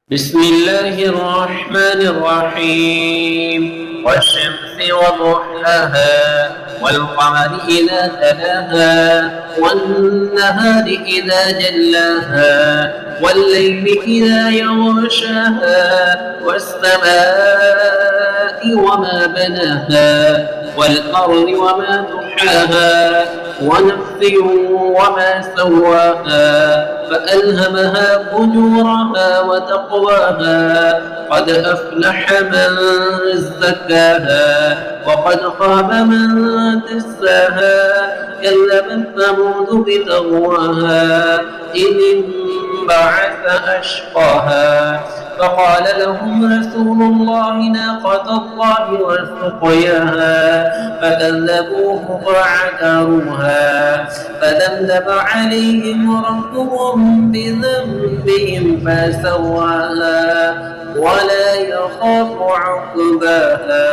بسم الله الرحمن الرحيم والشمس وضحاها والقمر إذا تلاها والنهار إذا جلاها والليل إذا يغشاها والسماء وما بناها والأرض وما طحاها ونفس وما سواها فألهمها فجورها وتقواها قد أفلح من زكاها وقد خاب من دساها كذبت ثمود بتقواها إذ انبعث أشقاها فقال لهم رسول الله ناقة الله وسقياها فكذبوه فعقروها فدمدم عليهم ربهم بذنبهم فسواها ولا يخاف عقباها.